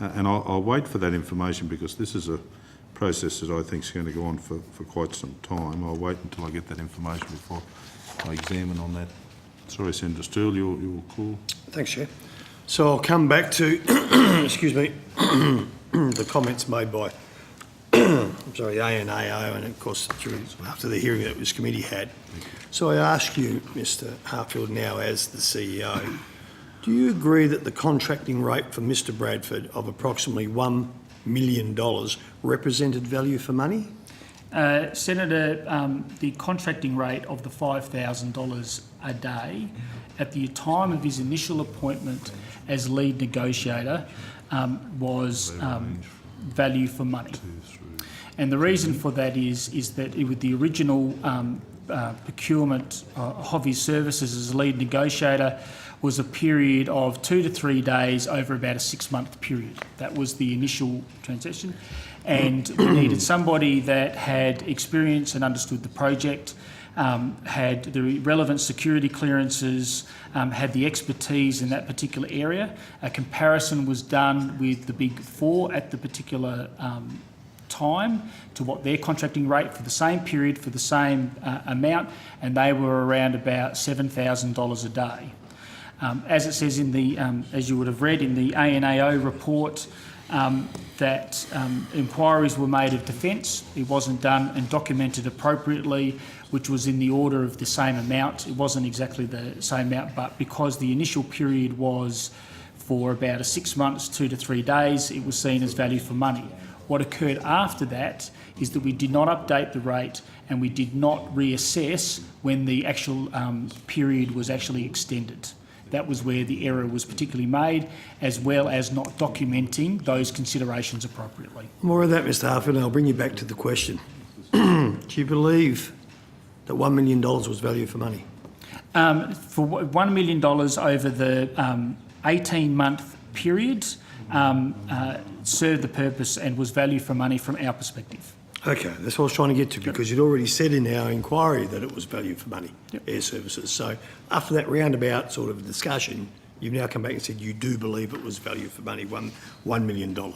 And I'll wait for that information because this is a process that I think is going to go on for quite some time. I'll wait until I get that information before I examine on that. Sorry, Senator Steele, your call. Thanks, Chair. So I'll come back to, excuse me, the comments made by, ANAO, and of course after the hearing that this committee had. So I ask you, Mr. Harfield, now as the CEO, do you agree that the contracting rate for Mr. Bradford of approximately $1 million represented value for money? Senator, the contracting rate of the $5,000 a day at the time of his initial appointment as lead negotiator was value for money. And the reason for that is that with the original procurement of his services as lead negotiator was a period of 2 to 3 days over about a 6-month period. That was the initial transaction. And we needed somebody that had experience and understood the project, had the relevant security clearances, had the expertise in that particular area. A comparison was done with the Big Four at the particular time to what their contracting rate for the same period for the same amount, and they were around about $7,000 a day. As it says in the, as you would have read in the ANAO report, that inquiries were made of defence. It wasn't done and documented appropriately, which was in the order of the same amount. It wasn't exactly the same amount, but because the initial period was for about 6 months, 2 to 3 days, it was seen as value for money. What occurred after that is that we did not update the rate and we did not reassess when the actual period was actually extended. That was where the error was particularly made, as well as not documenting those considerations appropriately. More of that, Mr. Harfield, and I'll bring you back to the question. Do you believe that $1 million was value for money? For $1 million over the 18-month period, served the purpose and was value for money from our perspective. Okay, that's what I was trying to get to, because you'd already said in our inquiry that it was value for money, Airservices. So after that roundabout sort of discussion, you've now come back and said you do believe it was value for money, $1 million.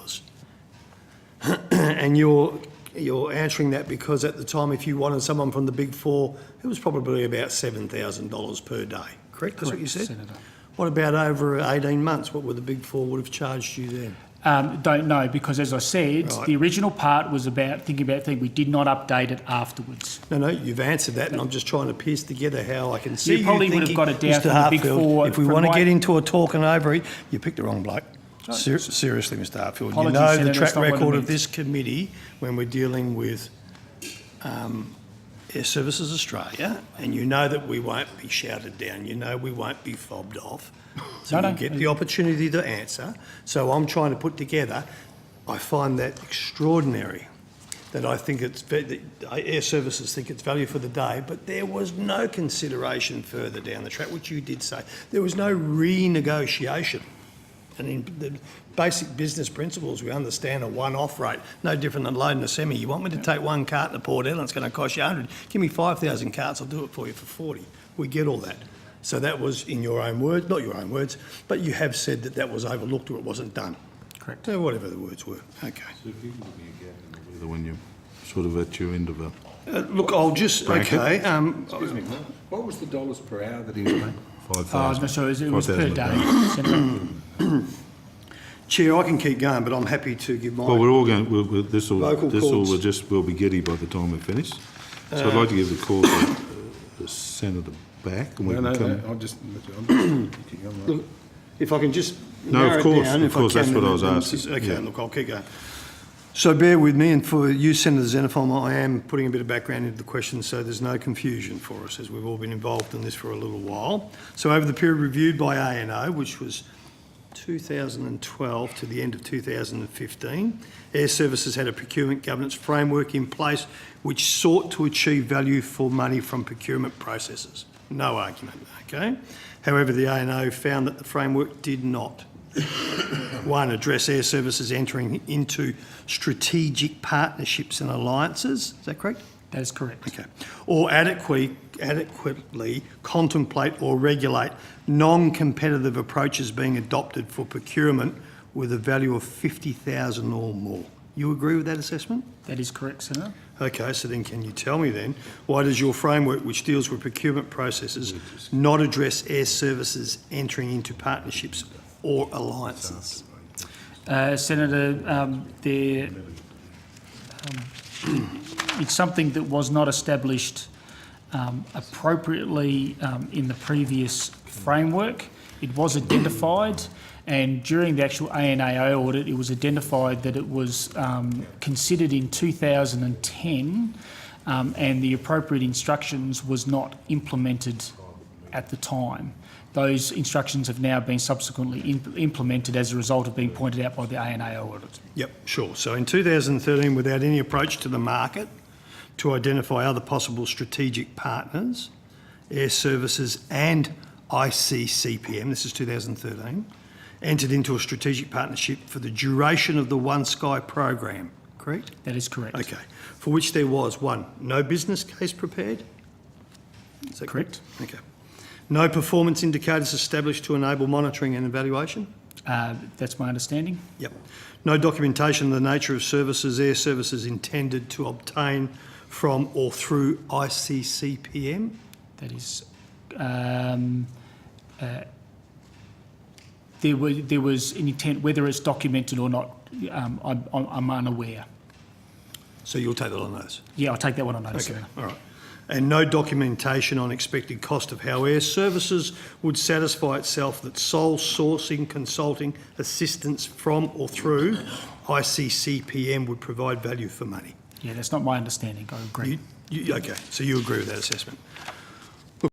And you're answering that because at the time, if you wanted someone from the Big Four, it was probably about $7,000 per day, correct? That's what you said? Senator. What about over 18 months? What would the Big Four would have charged you then? Don't know, because as I said, Right. The original part was about thinking we did not update it afterwards. No, you've answered that, and I'm just trying to piece together how I can see You probably would have got it down from the Big Four. If we want to get into a talking over it, you picked the wrong bloke. Seriously, Mr. Harfield, you know the track record of this committee when we're dealing with Airservices Australia, and you know that we won't be shouted down, you know we won't be fobbed off. So you get the opportunity to answer. So I'm trying to put together, I find that extraordinary, that I think that Airservices think it's value for the day, but there was no consideration further down the track, which you did say. There was no renegotiation. And in the basic business principles, we understand a one-off rate, no different than loading a semi. You want me to take one cart to Port Ellen, it's going to cost you 100. Give me 5,000 carts, I'll do it for you for 40. We get all that. So that was in your own words, not your own words, but you have said that that was overlooked or it wasn't done. Correct. So whatever the words were. Okay. So if you can give me a gap in the weather when you're sort of at your end of a... Look, I'll just... Bracket. Okay. Excuse me, what was the dollars per hour that he was paying? 5,000. So it was per day. Senator. Chair, I can keep going, but I'm happy to give my... Well, we're all going... This Vocal cords. will be giddy by the time we finish. So I'd like to give the call to the Senator back. And we can come... I'll just keep going. Look, if I can just No, narrow of course, it down, of course, if I can, that's what I was then- asking. Okay, Yeah. look, I'll keep going. So bear with me, and for you, Senator Xenophon, I am putting a bit of background into the question so there's no confusion for us, as we've all been involved in this for a little while. So over the period reviewed by ANAO, which was 2012 to the end of 2015, Airservices had a procurement governance framework in place which sought to achieve value for money from procurement processes. No argument, okay? However, the ANAO found that the framework did not, one, address Airservices entering into strategic partnerships and alliances. Is that correct? That is correct. Okay. Or adequately contemplate or regulate non-competitive approaches being adopted for procurement with a value of 50,000 or more. You agree with that assessment? That is correct, Senator. Okay, so then can you tell me then, why does your framework, which deals with procurement processes, not address Airservices entering into partnerships or alliances? Senator, it's something that was not established appropriately in the previous framework. It was identified, and during the actual ANAO audit, it was identified that it was considered in 2010, and the appropriate instructions was not implemented at the time. Those instructions have now been subsequently implemented as a result of being pointed out by the ANAO audit. Yep, sure. So in 2013, without any approach to the market to identify other possible strategic partners, Airservices and ICCPM, this is 2013, entered into a strategic partnership for the duration of the One Sky program, correct? That is correct. Okay, for which there was, one, no business case prepared? Is that Correct. Okay. No performance indicators established to enable monitoring and evaluation? That's my understanding. Yep. No documentation of the nature of services Airservices intended to obtain from or through ICCPM? That is. There was an intent, whether it's documented or not, I'm unaware. So you'll take that on notice? Yeah, I'll take that one on notice. Okay, Senator. all right. And no documentation on expected cost of how Airservices would satisfy itself that sole sourcing consulting assistance from or through ICCPM would provide value for money? Yeah, that's not my understanding. I agree. Okay, so you agree with that assessment.